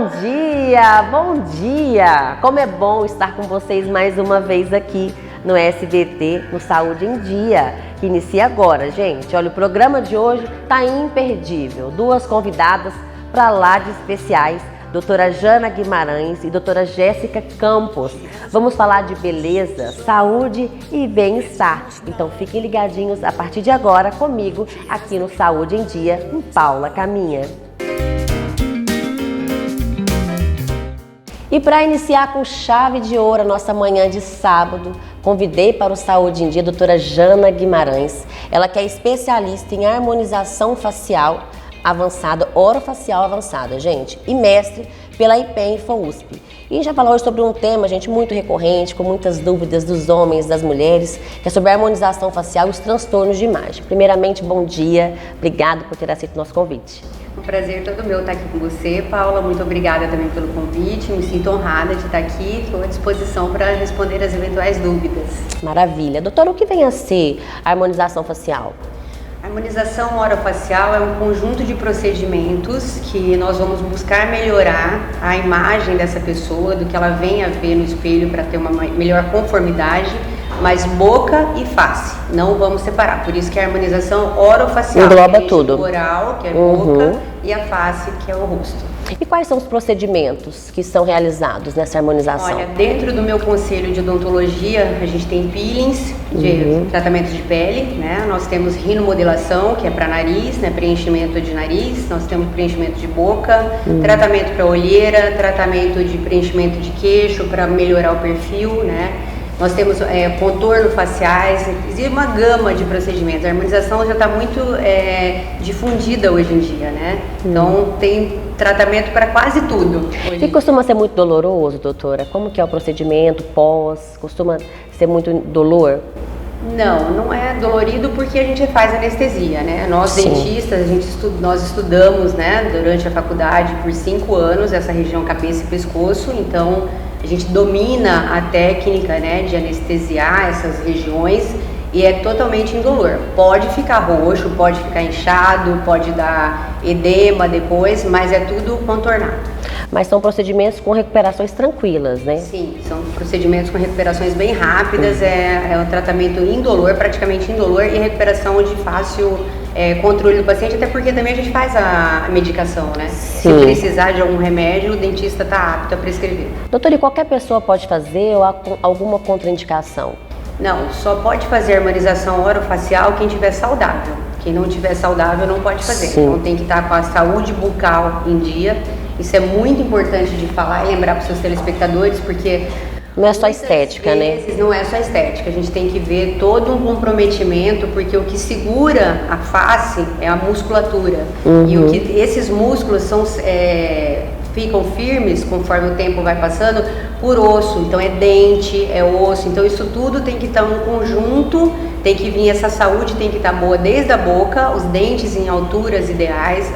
Bom dia, bom dia! Como é bom estar com vocês mais uma vez aqui no SBT, no Saúde em Dia, que inicia agora, gente. Olha, o programa de hoje tá imperdível. Duas convidadas para lá de especiais, doutora Jana Guimarães e doutora Jéssica Campos. Vamos falar de beleza, saúde e bem-estar. Então fiquem ligadinhos a partir de agora comigo aqui no Saúde em Dia, com Paula Caminha. E para iniciar com chave de ouro a nossa manhã de sábado, convidei para o Saúde em Dia a doutora Jana Guimarães. Ela que é especialista em harmonização facial avançada, orofacial avançada, gente, e mestre pela IPEM InfoUSP. E a gente vai falar hoje sobre um tema, gente, muito recorrente, com muitas dúvidas dos homens, das mulheres, que é sobre a harmonização facial e os transtornos de imagem. Primeiramente, bom dia, obrigado por ter aceito o nosso convite. Um prazer todo meu estar aqui com você, Paula. Muito obrigada também pelo convite. Me sinto honrada de estar aqui. Estou à disposição para responder as eventuais dúvidas. Maravilha. Doutora, o que vem a ser a harmonização facial? A harmonização orofacial é um conjunto de procedimentos que nós vamos buscar melhorar a imagem dessa pessoa, do que ela vem a ver no espelho para ter uma melhor conformidade, mas boca e face, não vamos separar. Por isso que a harmonização orofacial engloba tudo. O oral, que é a boca, e a face, que é o rosto. E quais são os procedimentos que são realizados nessa harmonização? Olha, dentro do meu conselho de odontologia, a gente tem peelings, de tratamento de pele, né? Nós temos rinomodelação, que é para nariz, né? Preenchimento de nariz, nós temos preenchimento de boca, tratamento para olheira, tratamento de preenchimento de queixo para melhorar o perfil, né? Nós temos contorno faciais, existe uma gama de procedimentos. A harmonização já está muito difundida hoje em dia, né? Então tem tratamento para quase tudo. E costuma ser muito doloroso, doutora? Como que é o procedimento pós? Costuma ser muito dolor? Não, não é dolorido porque a gente faz anestesia, né? Nós dentistas, nós estudamos, né, durante a faculdade por 5 anos essa região cabeça e pescoço, então a gente domina a técnica, né, de anestesiar essas regiões e é totalmente indolor. Pode ficar roxo, pode ficar inchado, pode dar edema depois, mas é tudo contornado. Mas são procedimentos com recuperações tranquilas, né? Sim, são procedimentos com recuperações bem rápidas, é um tratamento indolor, praticamente indolor, e recuperação de fácil controle do paciente, até porque também a gente faz a medicação, né? Sim. Se precisar de algum remédio, o dentista está apto a prescrever. Doutora, e qualquer pessoa pode fazer ou há alguma contraindicação? Não, só pode fazer harmonização orofacial quem estiver saudável. Quem não estiver saudável não pode fazer. Sim. Então tem que estar com a saúde bucal em dia. Isso é muito importante de falar e lembrar para os seus telespectadores, porque não é só estética, né? Não é só estética, a gente tem que ver todo um comprometimento, porque o que segura a face é a musculatura. E o que esses músculos ficam firmes conforme o tempo vai passando por osso, então é dente, é osso, então isso tudo tem que estar num conjunto, tem que vir essa saúde, tem que estar boa desde a boca, os dentes em alturas ideais,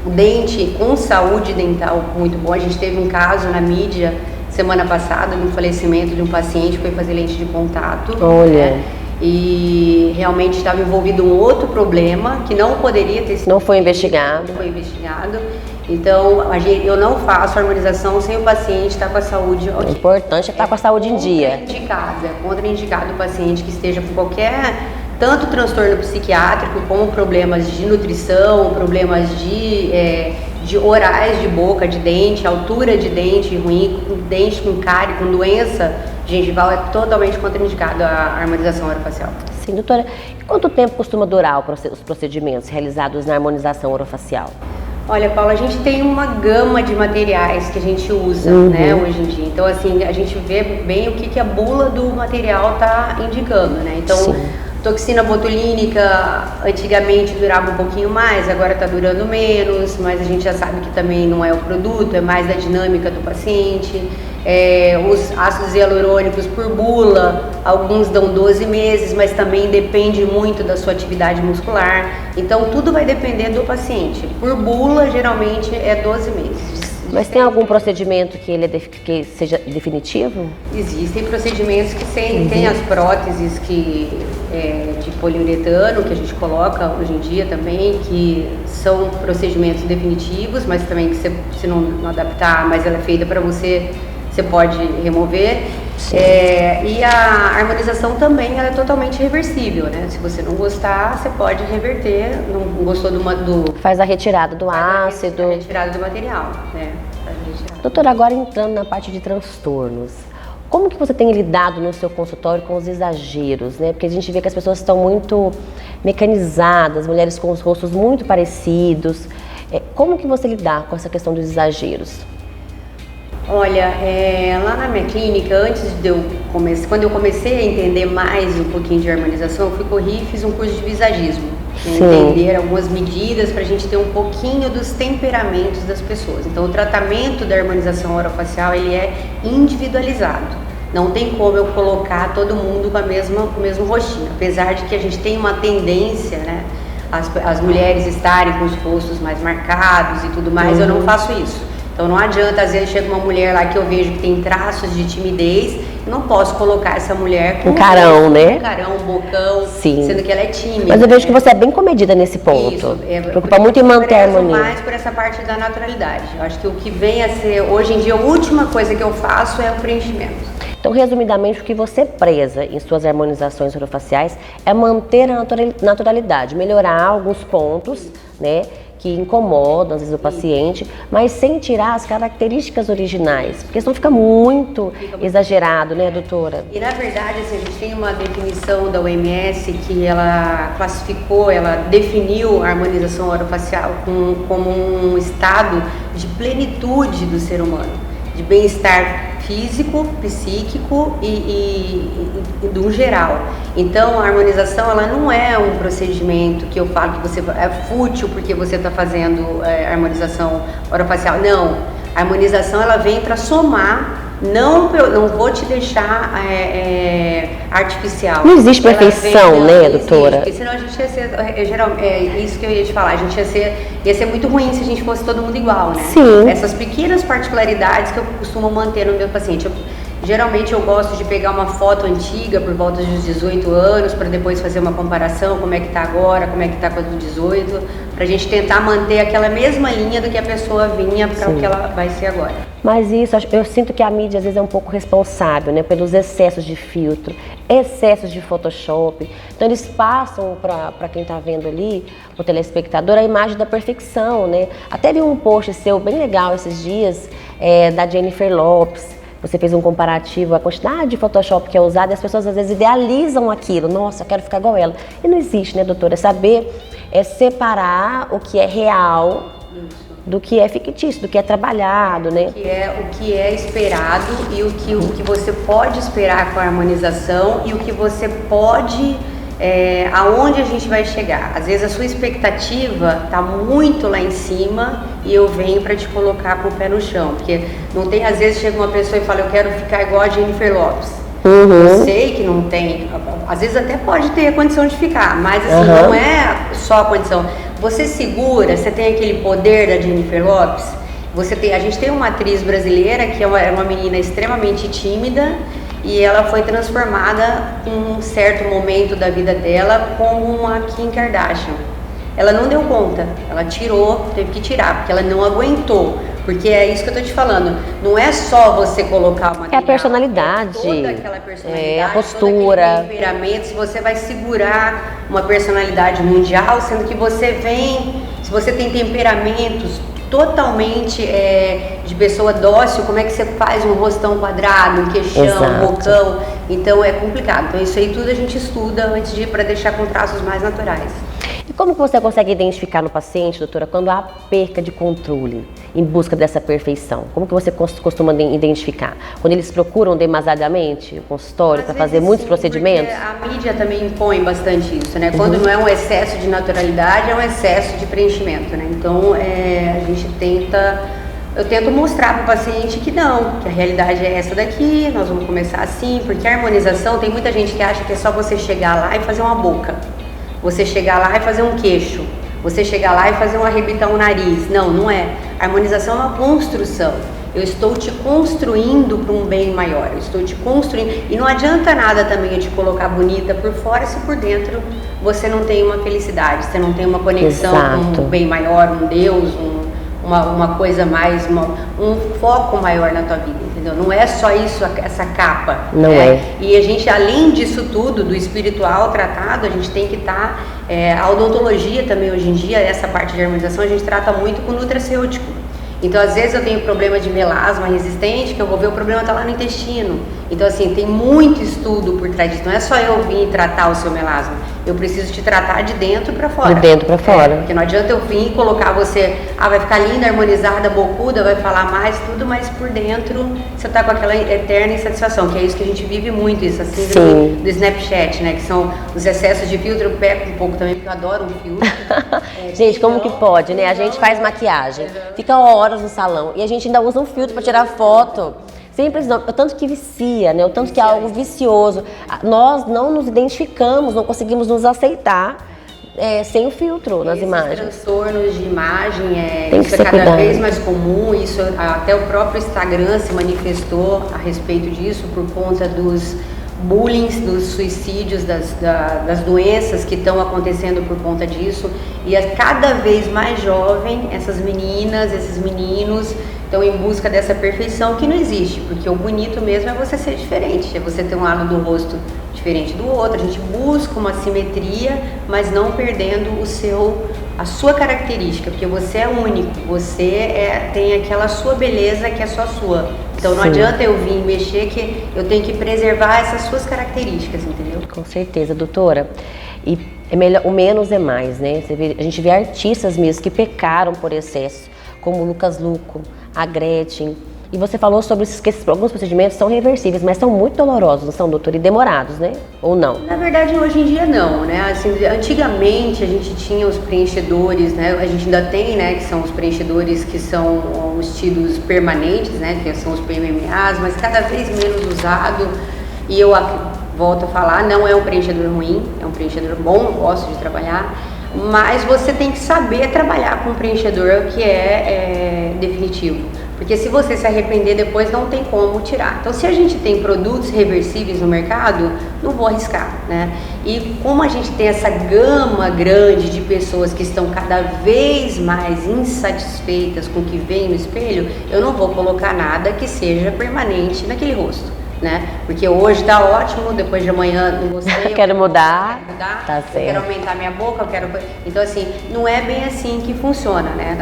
o dente com saúde dental muito boa. A gente teve um caso na mídia semana passada de um falecimento de um paciente que foi fazer lente de contato. Olha. Né? E realmente estava envolvido um outro problema que não poderia ter sido. Não foi investigado. Não foi investigado. Então, eu não faço harmonização sem o paciente estar com a saúde. O importante é estar com a saúde em dia. É contraindicado o paciente que esteja com qualquer, tanto transtorno psiquiátrico como problemas de nutrição, problemas de orais de boca, de dente, altura de dente ruim, dente com cárie, com doença gengival, é totalmente contraindicado a harmonização orofacial. Sim, doutora. E quanto tempo costuma durar os procedimentos realizados na harmonização orofacial? Olha, Paula, a gente tem uma gama de materiais que a gente usa, né, hoje em dia. Então, assim, a gente vê bem o que a bula do material está indicando, né? Então, toxina botulínica antigamente durava um pouquinho mais, agora está durando menos, mas a gente já sabe que também não é o produto, é mais da dinâmica do paciente. Os ácidos hialurônicos por bula, alguns dão 12 meses, mas também depende muito da sua atividade muscular. Então tudo vai depender do paciente. Por bula, geralmente é 12 meses. Mas tem algum procedimento que que seja definitivo? Existem procedimentos que tem as próteses de poliuretano que a gente coloca hoje em dia também, que são procedimentos definitivos, mas também que se não adaptar, mas ela é feita para você pode remover. E a harmonização também ela é totalmente reversível, né? Se você não gostar, você pode reverter. Não gostou Faz a retirada do ácido. A retirada do material, né? Doutora, agora entrando na parte de transtornos. Como que você tem lidado no seu consultório com os exageros, né? Porque a gente vê que as pessoas estão muito mecanizadas, mulheres com os rostos muito parecidos. Como que você lidar com essa questão dos exageros? Olha, lá na minha clínica, quando eu comecei a entender mais um pouquinho de harmonização, eu corri e fiz um curso de visagismo. Entender algumas medidas para a gente ter um pouquinho dos temperamentos das pessoas. Então, o tratamento da harmonização orofacial, ele é individualizado. Não tem como eu colocar todo mundo com o mesmo rostinho. Apesar de que a gente tem uma tendência, né, as mulheres estarem com os rostos mais marcados e tudo mais, eu não faço isso. Então não adianta, às vezes chega uma mulher lá que eu vejo que tem traços de timidez, eu não posso colocar essa mulher com um carão, né? Um carão, um bocão, sendo que ela é tímida. Mas eu vejo que você é bem comedida nesse ponto. Isso, preocupa muito em manter a harmonia. Mais por essa parte da naturalidade. Eu acho que o que vem a ser, hoje em dia, a última coisa que eu faço é o preenchimento. Então, resumidamente, o que você preza em suas harmonizações orofaciais é manter a naturalidade, melhorar alguns pontos, né, que incomodam, às vezes, o paciente, mas sem tirar as características originais, porque senão fica muito exagerado, né, doutora? E, na verdade, assim, a gente tem uma definição da OMS que ela classificou, ela definiu a harmonização orofacial como um estado de plenitude do ser humano, de bem-estar físico, psíquico e do geral. Então, a harmonização ela não é um procedimento que eu falo que você é fútil porque você está fazendo harmonização orofacial. Não, a harmonização ela vem para somar. Não vou te deixar artificial. Não existe perfeição, né, doutora? Porque senão a gente ia ser, isso que eu ia te falar, a gente ia ser muito ruim se a gente fosse todo mundo igual, né? Sim. Essas pequenas particularidades que eu costumo manter no meu paciente. Geralmente eu gosto de pegar uma foto antiga por volta dos 18 anos para depois fazer uma comparação, como é que tá agora, como é que tá com os 18, pra gente tentar manter aquela mesma linha do que a pessoa vinha para o que ela vai ser agora. Mas isso, eu sinto que a mídia às vezes é um pouco responsável, né, pelos excessos de filtro, excessos de Photoshop. Então eles passam para quem tá vendo ali, o telespectador, a imagem da perfeição, né? Até vi um post seu bem legal esses dias, da Jennifer Lopez. Você fez um comparativo, a quantidade de Photoshop que é usada e as pessoas às vezes idealizam aquilo. Nossa, eu quero ficar igual ela. E não existe, né, doutora? É saber separar o que é real do que é fictício, do que é trabalhado, né? O que é esperado e o que você pode esperar com a harmonização e o que você pode... aonde a gente vai chegar. Às vezes a sua expectativa está muito lá em cima e eu venho para te colocar com o pé no chão, porque não tem, às vezes chega uma pessoa e fala, eu quero ficar igual a Jennifer Lopez. Eu sei que não tem, às vezes até pode ter a condição de ficar, mas assim, não é só a condição. Você segura, você tem aquele poder da Jennifer Lopez. A gente tem uma atriz brasileira que é uma menina extremamente tímida, e ela foi transformada em um certo momento da vida dela como uma Kim Kardashian. Ela não deu conta, ela teve que tirar, porque ela não aguentou. Porque é isso que eu tô te falando, não é só você colocar uma... É a personalidade, toda aquela personalidade, a postura, todo aquele temperamento, se você vai segurar uma personalidade mundial, sendo que se você tem temperamentos totalmente de pessoa dócil, como é que você faz um rostão quadrado, um queixão, um bocão? Então é complicado. Então isso aí tudo a gente estuda antes para deixar com traços mais naturais. E como que você consegue identificar no paciente, doutora, quando há perca de controle em busca dessa perfeição? Como que você costuma identificar? Quando eles procuram demasiadamente o consultório para fazer muitos procedimentos? A mídia também impõe bastante isso, né? Quando não é um excesso de naturalidade, é um excesso de preenchimento, né? Então eu tento mostrar para o paciente que não, que a realidade é essa daqui, nós vamos começar assim, porque a harmonização, tem muita gente que acha que é só você chegar lá e fazer uma boca. Você chegar lá e fazer um queixo, você chegar lá e fazer arrebitar o nariz. Não, não é. A harmonização é uma construção. Eu estou te construindo para um bem maior, eu estou te construindo. E não adianta nada também eu te colocar bonita por fora se por dentro você não tem uma felicidade, você não tem uma conexão com um bem maior, um Deus, uma coisa mais, um foco maior na tua vida, entendeu? Não é só isso, essa capa. Não é. E a gente, além disso tudo, do espiritual tratado, a gente tem que estar... a odontologia também, hoje em dia, essa parte de harmonização, a gente trata muito com nutracêutico. Então, às vezes eu tenho problema de melasma resistente, que eu vou ver o problema está lá no intestino. Então, assim, tem muito estudo por trás disso. Não é só eu vir tratar o seu melasma. Eu preciso te tratar de dentro para fora. De dentro para fora. Porque não adianta eu vir e colocar você, vai ficar linda, harmonizada, bocuda, vai falar mais, tudo, mas por dentro você tá com aquela eterna insatisfação, que é isso que a gente vive muito, isso, assim, do Snapchat, né? Que são os excessos de filtro. Eu peco um pouco também, porque eu adoro um filtro. Gente, como que pode, né? A gente faz maquiagem, fica horas no salão e a gente ainda usa um filtro para tirar foto. Simples não, o tanto que vicia, né? O tanto que é algo vicioso. Nós não nos identificamos, não conseguimos nos aceitar sem o filtro nas imagens. Transtornos de imagem, isso é cada vez mais comum. Isso até o próprio Instagram se manifestou a respeito disso por conta dos bullying, dos suicídios, das doenças que estão acontecendo por conta disso. E cada vez mais jovem, essas meninas, esses meninos estão em busca dessa perfeição que não existe, porque o bonito mesmo é você ser diferente, é você ter um lado do rosto diferente do outro. A gente busca uma simetria, mas não perdendo a sua característica, porque você é único, você tem aquela sua beleza que é só sua. Então não adianta eu vir mexer, que eu tenho que preservar essas suas características, entendeu? Com certeza, doutora. E é melhor, o menos é mais, né? A gente vê artistas mesmo que pecaram por excesso, como o Lucas Luco, a Gretchen. E você falou sobre que alguns procedimentos são reversíveis, mas são muito dolorosos, não são, doutor? E demorados, né? Ou não? Na verdade, hoje em dia não, né? Assim, antigamente a gente tinha os preenchedores, né? A gente ainda tem, né? Que são os preenchedores que são os tidos permanentes, né? Que são os PMMAs, mas cada vez menos usado. E eu volto a falar, não é um preenchedor ruim, é um preenchedor bom, eu gosto de trabalhar. Mas você tem que saber trabalhar com um preenchedor que é definitivo. Porque se você se arrepender depois, não tem como tirar. Então, se a gente tem produtos reversíveis no mercado, não vou arriscar, né? E como a gente tem essa gama grande de pessoas que estão cada vez mais insatisfeitas com o que vem no espelho, eu não vou colocar nada que seja permanente naquele rosto, né? Porque hoje tá ótimo, depois de amanhã não gostei. Quero mudar, tá certo. Eu quero aumentar minha boca, eu quero... Então, assim, não é bem assim que funciona, né?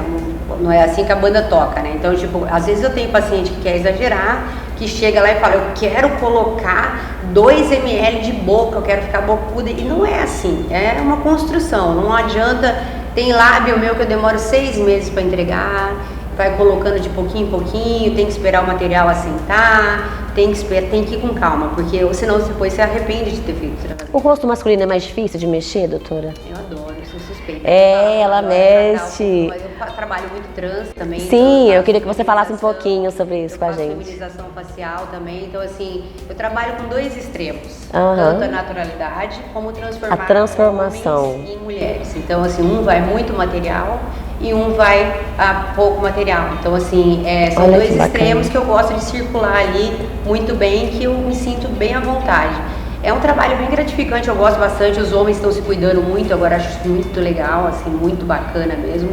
Não é assim que a banda toca, né? Então, tipo, às vezes eu tenho paciente que quer exagerar, que chega lá e fala, eu quero colocar 2 ml de boca, eu quero ficar bocuda. E não é assim, é uma construção, não adianta. Tem lábio meu que eu demoro 6 meses para entregar, vai colocando de pouquinho em pouquinho, tem que esperar o material assentar, tem que ir com calma, porque senão depois você arrepende de ter feito. O rosto masculino é mais difícil de mexer, doutora? Eu adoro, eu sou suspeita. Ela mexe. Mas eu trabalho muito trans também. Sim, eu queria que você falasse um pouquinho sobre isso com a gente. Feminização facial também, então assim, eu trabalho com 2 extremos, tanto a naturalidade como transformar a transformação homens em mulheres. Então assim, um vai muito material e um vai a pouco material. Então assim, são 2 extremos que eu gosto de circular ali muito bem, que eu me sinto bem à vontade. É um trabalho bem gratificante, eu gosto bastante, os homens estão se cuidando muito, agora acho muito legal, assim, muito bacana mesmo.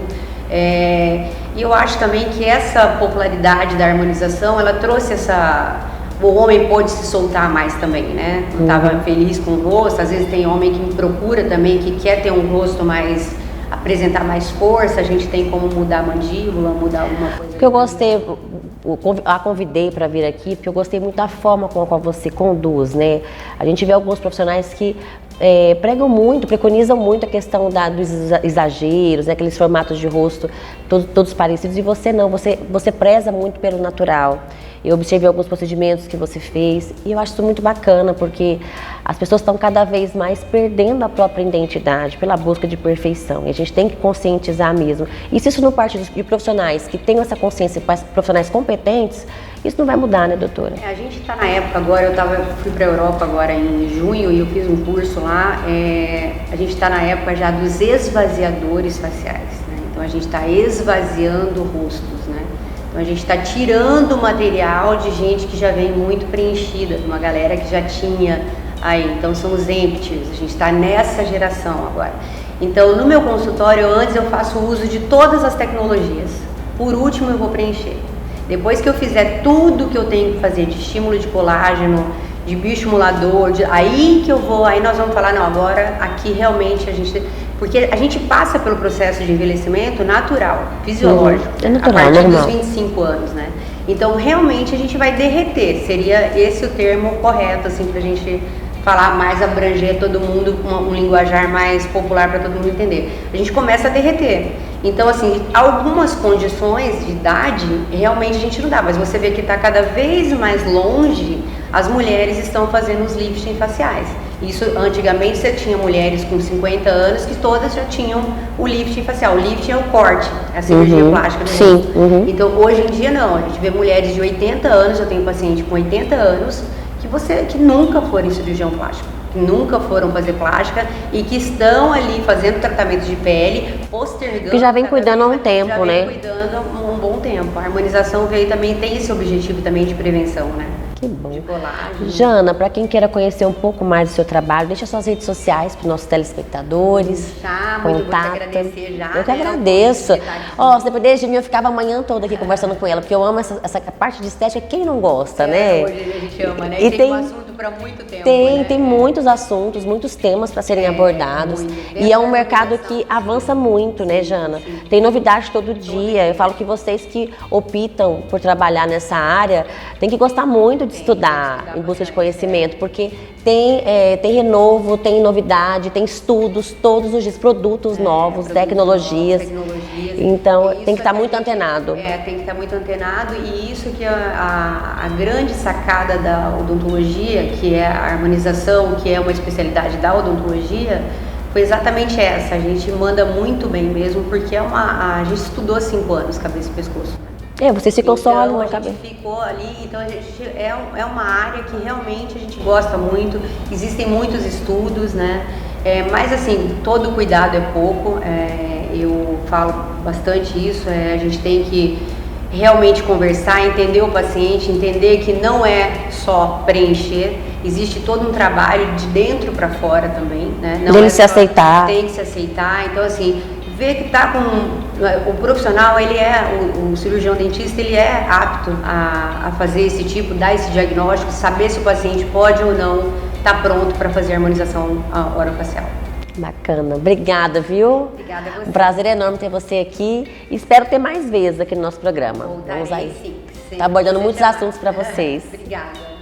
E eu acho também que essa popularidade da harmonização, ela trouxe o homem pôde se soltar mais também, né? Não estava feliz com o rosto, às vezes tem homem que me procura também, que quer ter um rosto mais, apresentar mais força, a gente tem como mudar a mandíbula, mudar alguma coisa. Porque eu gostei, a convidei para vir aqui, porque eu gostei muito da forma com a qual você conduz, né? A gente vê alguns profissionais que pregam muito, preconizam muito a questão dos exageros, né? Aqueles formatos de rosto todos parecidos, e você não, você preza muito pelo natural. Eu observei alguns procedimentos que você fez e eu acho isso muito bacana, porque as pessoas estão cada vez mais perdendo a própria identidade pela busca de perfeição. E a gente tem que conscientizar mesmo. E se isso não parte de profissionais que tenham essa consciência, profissionais competentes, isso não vai mudar, né, doutora? A gente está na época agora, fui para a Europa agora em junho e eu fiz um curso lá. A gente está na época já dos esvaziadores faciais, né? Então a gente está esvaziando rostos, né? Então a gente está tirando o material de gente que já vem muito preenchida, uma galera que já tinha aí. Então são os empties, a gente está nessa geração agora. Então no meu consultório, antes eu faço uso de todas as tecnologias. Por último eu vou preencher. Depois que eu fizer tudo que eu tenho que fazer de estímulo de colágeno, de bioestimulador, aí nós vamos falar, não, agora aqui realmente porque a gente passa pelo processo de envelhecimento natural, fisiológico, é natural, a partir normal. dos 25 anos, né? Então realmente a gente vai derreter, seria esse o termo correto, assim, pra gente falar mais, abranger todo mundo, um linguajar mais popular para todo mundo entender. A gente começa a derreter. Então, assim, algumas condições de idade, realmente a gente não dá, mas você vê que está cada vez mais longe, as mulheres estão fazendo os lifting faciais. Isso, antigamente, você tinha mulheres com 50 anos que todas já tinham o lifting facial. O lifting é o corte, a cirurgia plástica do rosto. Então, hoje em dia, não. A gente vê mulheres de 80 anos, eu tenho paciente com 80 anos, que nunca foram em cirurgião plástico, que nunca foram fazer plástica e que estão ali fazendo tratamento de pele, postergando. Que já vem cuidando há um tempo, né? Já vem cuidando há um bom tempo. A harmonização veio também, tem esse objetivo também de prevenção, né? Que bom. De colágeno. Jana, para quem queira conhecer um pouco mais do seu trabalho, deixa suas redes sociais para os nossos telespectadores. Muito, vou te agradecer já. Eu que agradeço. Ó, se dependesse de mim, eu ficava a manhã toda aqui conversando com ela, porque eu amo essa parte de estética. Quem não gosta, né? Hoje a gente ama, né? E tem um assunto para muito tempo. Tem muitos assuntos, muitos temas para serem abordados. E é um mercado que avança muito, né, Jana? Sim. Tem novidade todo dia. Eu falo que vocês que optam por trabalhar nessa área, tem que gostar muito de estudar em busca de conhecimento, porque tem renovo, tem novidade, tem estudos todos os dias, produtos novos, tecnologias. Então tem que estar muito antenado. Tem que estar muito antenado, e isso que é a grande sacada da odontologia, que é a harmonização, que é uma especialidade da odontologia, foi exatamente essa. A gente manda muito bem mesmo, porque a gente estudou 5 anos cabeça e pescoço. Você ficou só ali na cabeça. A gente ficou ali, então a gente é uma área que realmente a gente gosta muito. Existem muitos estudos, né? Mas assim, todo cuidado é pouco. Eu falo bastante isso. A gente tem que realmente conversar, entender o paciente, entender que não é só preencher. Existe todo um trabalho de dentro para fora também, né? Tem que se aceitar. Tem que se aceitar. Então assim, ver que tá com o profissional, o cirurgião dentista, ele é apto a fazer esse tipo, dar esse diagnóstico, saber se o paciente pode ou não estar pronto para fazer a harmonização orofacial. Bacana, obrigada, viu? Obrigada a você. Um prazer enorme ter você aqui. Espero ter mais vezes aqui no nosso programa. Voltarei, Vamos aí. sim. Tá abordando muitos assuntos para vocês. Obrigada.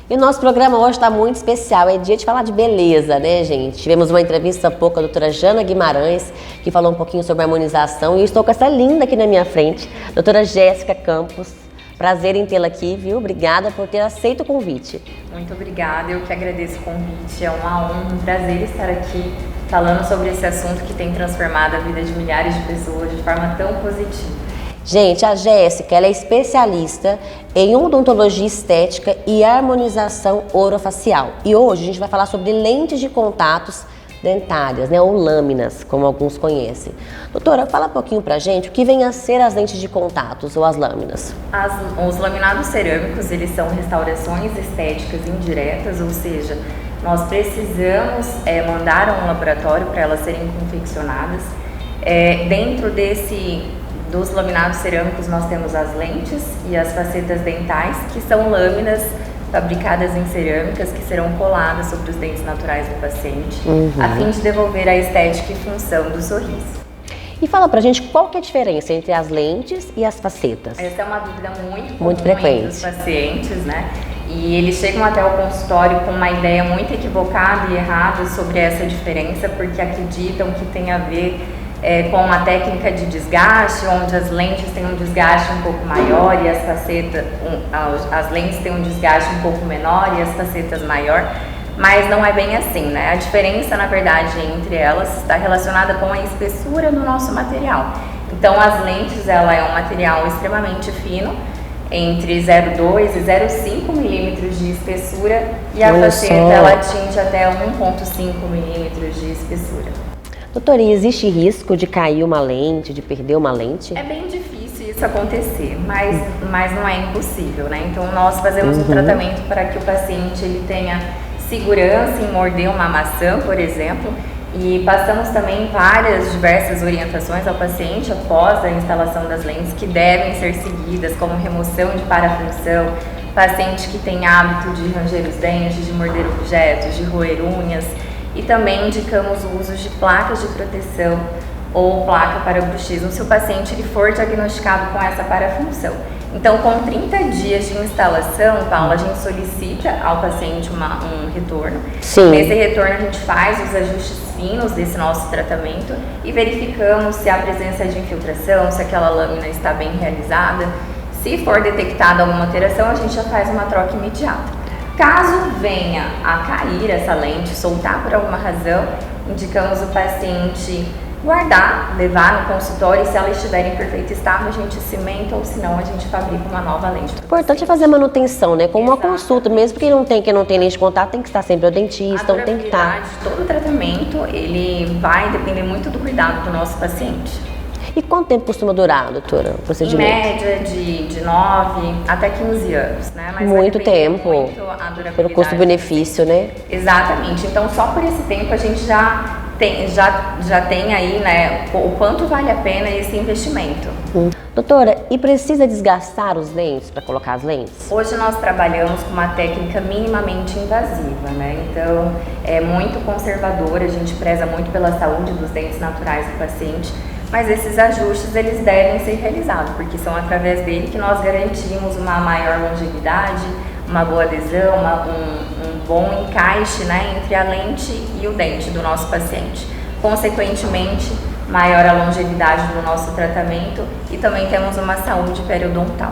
E o nosso programa hoje está muito especial, é dia de falar de beleza, né, gente? Tivemos uma entrevista há pouco com a doutora Jana Guimarães, que falou um pouquinho sobre harmonização, e eu estou com essa linda aqui na minha frente, doutora Jéssica Campos. Prazer em tê-la aqui, viu? Obrigada por ter aceito o convite. Muito obrigada, eu que agradeço o convite, é uma honra, um prazer estar aqui falando sobre esse assunto que tem transformado a vida de milhares de pessoas de forma tão positiva. Gente, a Jéssica, ela é especialista em odontologia estética e harmonização orofacial. E hoje a gente vai falar sobre lentes de contatos dentárias, né, ou lâminas, como alguns conhecem. Doutora, fala um pouquinho pra gente o que vem a ser as lentes de contatos ou as lâminas. Os laminados cerâmicos, eles são restaurações estéticas indiretas, ou seja, nós precisamos mandar a um laboratório para elas serem confeccionadas. Dentro dos laminados cerâmicos nós temos as lentes e as facetas dentais, que são lâminas fabricadas em cerâmicas que serão coladas sobre os dentes naturais do paciente, a fim de devolver a estética e função do sorriso. E fala pra gente qual que é a diferença entre as lentes e as facetas. Essa é uma dúvida muito frequente dos pacientes, né? E eles chegam até o consultório com uma ideia muito equivocada e errada sobre essa diferença, porque acreditam que tem a ver com uma técnica de desgaste, onde as lentes têm um desgaste um pouco maior e as facetas, as lentes têm um desgaste um pouco menor e as facetas maior, mas não é bem assim, né? A diferença, na verdade, entre elas está relacionada com a espessura do nosso material. Então, as lentes, ela é um material extremamente fino, entre 0,2 e 0,5 milímetros de espessura, e a faceta, ela atinge até 1,5 milímetros de espessura. Doutora, e existe risco de cair uma lente, de perder uma lente? É bem difícil isso acontecer, mas não é impossível, né? Então, nós fazemos um tratamento para que o paciente ele tenha segurança em morder uma maçã, por exemplo, e passamos também diversas orientações ao paciente após a instalação das lentes que devem ser seguidas, como remoção de parafunção, paciente que tem hábito de ranger os dentes, de morder objetos, de roer unhas, e também indicamos o uso de placas de proteção ou placa para bruxismo se o paciente ele for diagnosticado com essa parafunção. Então, com 30 dias de instalação, Paula, a gente solicita ao paciente um retorno. Sim. Nesse retorno, a gente faz os ajustes finos desse nosso tratamento e verificamos se há presença de infiltração, se aquela lâmina está bem realizada. Se for detectada alguma alteração, a gente já faz uma troca imediata. Caso venha a cair essa lente, soltar por alguma razão, indicamos o paciente guardar, levar no consultório, e se ela estiver em perfeito estado, a gente cimenta, ou senão a gente fabrica uma nova lente. O importante é fazer a manutenção, né? Com uma consulta, mesmo que não tem lente de contato, tem que estar sempre ao dentista, tem que estar. Todo o tratamento, ele vai depender muito do cuidado do nosso paciente. E quanto tempo costuma durar, doutora, o procedimento? Em média, de 9 até 15 anos, né? Mas muito tempo, pelo custo-benefício, né? Exatamente. Então, só por esse tempo a gente já tem aí, né, o quanto vale a pena esse investimento. Doutora, e precisa desgastar os dentes para colocar as lentes? Hoje nós trabalhamos com uma técnica minimamente invasiva, né? Então, é muito conservadora, a gente preza muito pela saúde dos dentes naturais do paciente, mas esses ajustes, eles devem ser realizados, porque são através dele que nós garantimos uma maior longevidade, uma boa adesão, um bom encaixe, né, entre a lente e o dente do nosso paciente. Consequentemente, maior a longevidade do nosso tratamento e também temos uma saúde periodontal.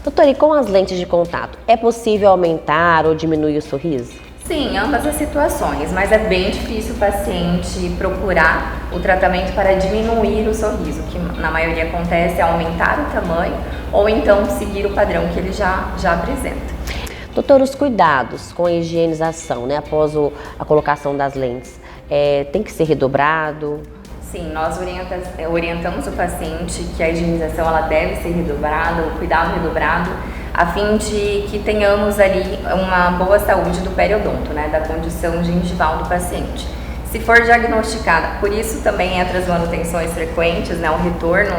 Doutora, e com as lentes de contato, é possível aumentar ou diminuir o sorriso? Sim, ambas as situações, mas é bem difícil o paciente procurar o tratamento para diminuir o sorriso, que na maioria acontece é aumentar o tamanho ou então seguir o padrão que ele já apresenta. Doutor, os cuidados com a higienização, né, após a colocação das lentes, tem que ser redobrado? Sim, nós orientamos o paciente que a higienização ela deve ser redobrada, o cuidado redobrado, a fim de que tenhamos ali uma boa saúde do periodonto, né, da condição gengival do paciente. Se for diagnosticada, por isso também entra as manutenções frequentes, né, o retorno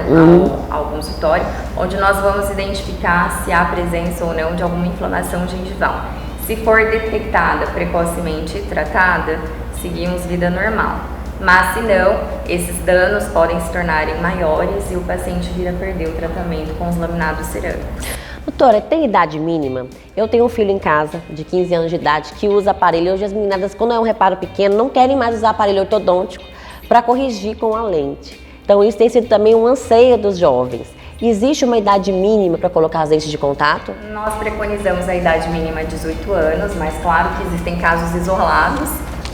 ao consultório, onde nós vamos identificar se há presença ou não de alguma inflamação gengival. Se for detectada precocemente e tratada, seguimos vida normal. Mas se não, esses danos podem se tornarem maiores e o paciente vir a perder o tratamento com os laminados cerâmicos. Doutora, tem idade mínima? Eu tenho um filho em casa, de 15 anos de idade, que usa aparelho. Hoje as meninas, quando é um reparo pequeno, não querem mais usar aparelho ortodôntico para corrigir com a lente. Então isso tem sido também um anseio dos jovens. Existe uma idade mínima para colocar as lentes de contato? Nós preconizamos a idade mínima de 18 anos, mas claro que existem casos isolados.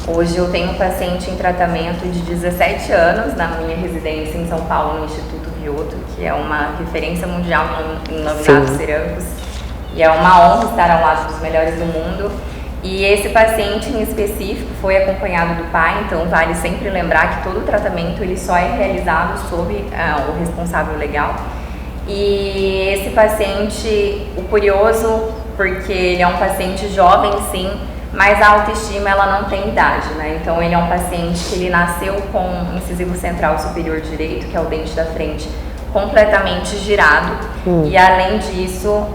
Hoje eu tenho um paciente em tratamento de 17 anos na minha residência em São Paulo, no Instituto Vioto, que é uma referência mundial em laminados cerâmicos. E é uma honra estar ao lado dos melhores do mundo. E esse paciente em específico foi acompanhado do pai, então vale sempre lembrar que todo o tratamento ele só é realizado sob o responsável legal. E esse paciente, o curioso, porque ele é um paciente jovem sim, mas a autoestima ela não tem idade, né? Então ele é um paciente que ele nasceu com um incisivo central superior direito, que é o dente da frente, completamente girado. E além disso,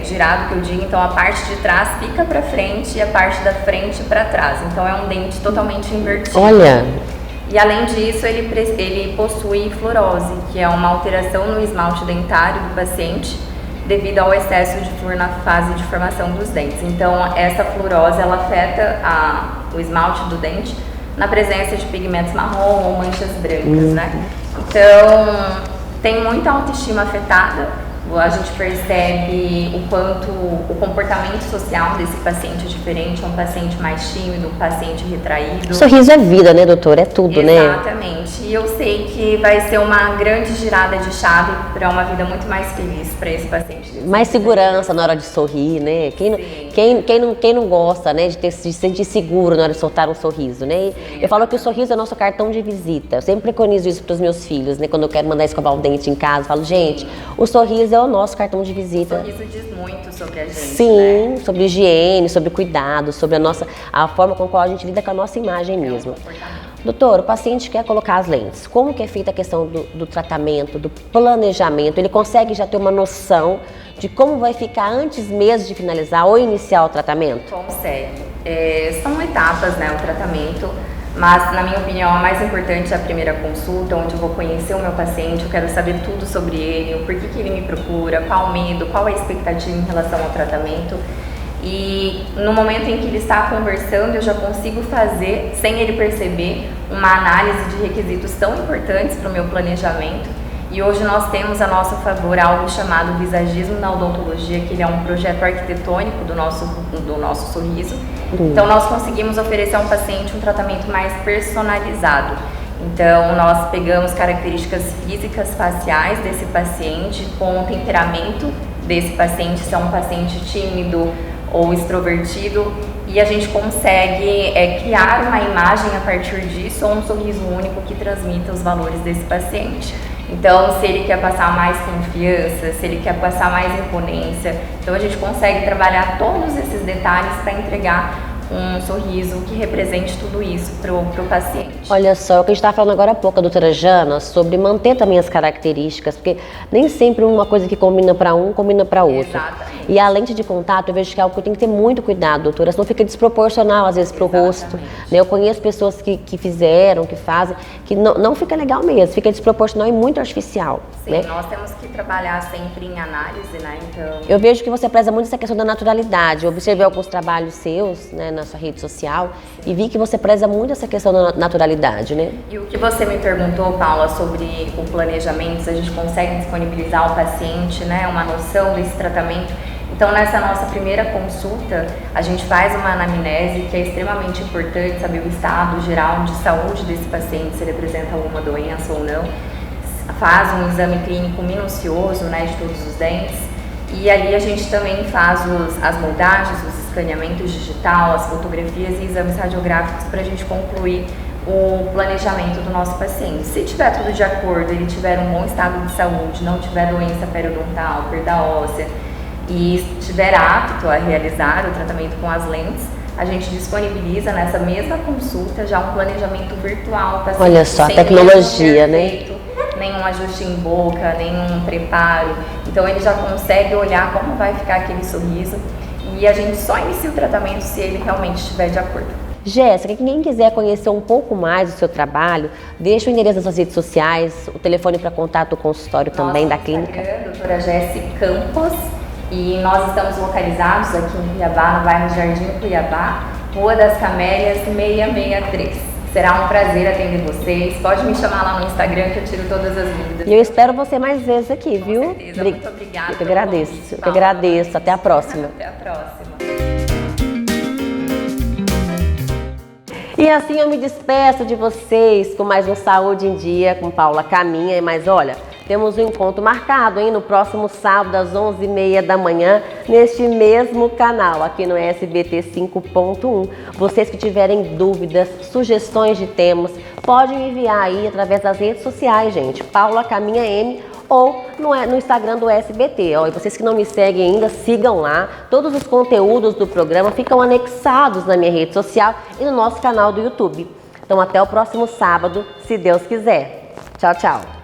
girado que eu digo, então a parte de trás fica para frente e a parte da frente para trás. Então é um dente totalmente invertido. Olha! E além disso, ele possui fluorose, que é uma alteração no esmalte dentário do paciente, devido ao excesso de flúor na fase de formação dos dentes. Então, essa fluorose, ela afeta o esmalte do dente na presença de pigmentos marrom ou manchas brancas, né? Então, tem muita autoestima afetada. A gente percebe o quanto o comportamento social desse paciente é diferente, é um paciente mais tímido, um paciente retraído. O sorriso é vida, né, doutora? É tudo, né? Exatamente. E eu sei que vai ser uma grande girada de chave para uma vida muito mais feliz para esse paciente. Mais segurança na hora de sorrir, né? Quem não gosta, né, de se sentir seguro na hora de soltar um sorriso, né? Eu falo que o sorriso é nosso cartão de visita. Eu sempre preconizo isso para os meus filhos, né? Quando eu quero mandar escovar um dente em casa, eu falo, gente, o sorriso é o nosso cartão de visita. O sorriso diz muito sobre a gente, sim, né? Sobre higiene, sobre cuidado, sobre a forma com a qual a gente lida com a nossa imagem mesmo. Doutor, o paciente quer colocar as lentes. Como que é feita a questão do tratamento, do planejamento? Ele consegue já ter uma noção de como vai ficar antes mesmo de finalizar ou iniciar o tratamento? Consegue. São etapas, né, o tratamento. Mas, na minha opinião, a mais importante é a primeira consulta, onde eu vou conhecer o meu paciente, eu quero saber tudo sobre ele, o porquê que ele me procura, qual o medo, qual a expectativa em relação ao tratamento. E no momento em que ele está conversando, eu já consigo fazer, sem ele perceber, uma análise de requisitos tão importantes para o meu planejamento. E hoje nós temos a nosso favor algo chamado visagismo na odontologia, que ele é um projeto arquitetônico do nosso sorriso. Então nós conseguimos oferecer ao paciente um tratamento mais personalizado. Então nós pegamos características físicas faciais desse paciente com o temperamento desse paciente, se é um paciente tímido ou extrovertido, e a gente consegue criar uma imagem a partir disso, ou um sorriso único que transmita os valores desse paciente. Então, se ele quer passar mais confiança, se ele quer passar mais imponência, então a gente consegue trabalhar todos esses detalhes para entregar um sorriso que represente tudo isso para o paciente. Olha só, o que a gente estava falando agora há pouco, a doutora Jana, sobre manter também as características, porque nem sempre uma coisa que combina para um, combina para outro. Exatamente. E a lente de contato, eu vejo que é algo que eu tenho que ter muito cuidado, doutora, senão fica desproporcional às vezes para o rosto. Né? Eu conheço pessoas que fizeram, que fazem, que não fica legal mesmo, fica desproporcional e muito artificial. Sim, né? Nós temos que trabalhar sempre em análise, né? Então... Eu vejo que você preza muito essa questão da naturalidade. Eu observei alguns trabalhos seus, né, na sua rede social, e vi que você preza muito essa questão da naturalidade, né? E o que você me perguntou, Paula, sobre o planejamento, se a gente consegue disponibilizar ao paciente, né, uma noção desse tratamento. Então, nessa nossa primeira consulta, a gente faz uma anamnese, que é extremamente importante saber o estado geral de saúde desse paciente, se ele apresenta alguma doença ou não. Faz um exame clínico minucioso, né, de todos os dentes. E ali a gente também faz as moldagens, os escaneamentos digital, as fotografias e exames radiográficos para a gente concluir o planejamento do nosso paciente. Se tiver tudo de acordo, ele tiver um bom estado de saúde, não tiver doença periodontal, perda óssea e estiver apto a realizar o tratamento com as lentes, a gente disponibiliza nessa mesma consulta já um planejamento virtual. Olha só, a tecnologia, né? Nenhum ajuste em boca, nenhum preparo. Então ele já consegue olhar como vai ficar aquele sorriso e a gente só inicia o tratamento se ele realmente estiver de acordo. Jéssica, quem quiser conhecer um pouco mais do seu trabalho, deixa o endereço das suas redes sociais, o telefone para contato do consultório também da clínica. Doutora Jéssica Campos, e nós estamos localizados aqui em Cuiabá, no bairro Jardim Cuiabá, Rua das Camélias 663. Será um prazer atender vocês. Pode me chamar lá no Instagram que eu tiro todas as dúvidas. E eu espero você mais vezes aqui, viu? Com certeza. Muito obrigada. Eu que agradeço. Eu que agradeço. Até a próxima. Até a próxima. E assim eu me despeço de vocês com mais um Saúde em Dia com Paula Caminha. Mas olha, temos um encontro marcado, hein? No próximo sábado, às 11h30 da manhã, neste mesmo canal, aqui no SBT 5.1. Vocês que tiverem dúvidas, sugestões de temas, podem enviar aí através das redes sociais, gente. Paula Caminha M ou no Instagram do SBT. Ó, e vocês que não me seguem ainda, sigam lá. Todos os conteúdos do programa ficam anexados na minha rede social e no nosso canal do YouTube. Então até o próximo sábado, se Deus quiser. Tchau, tchau.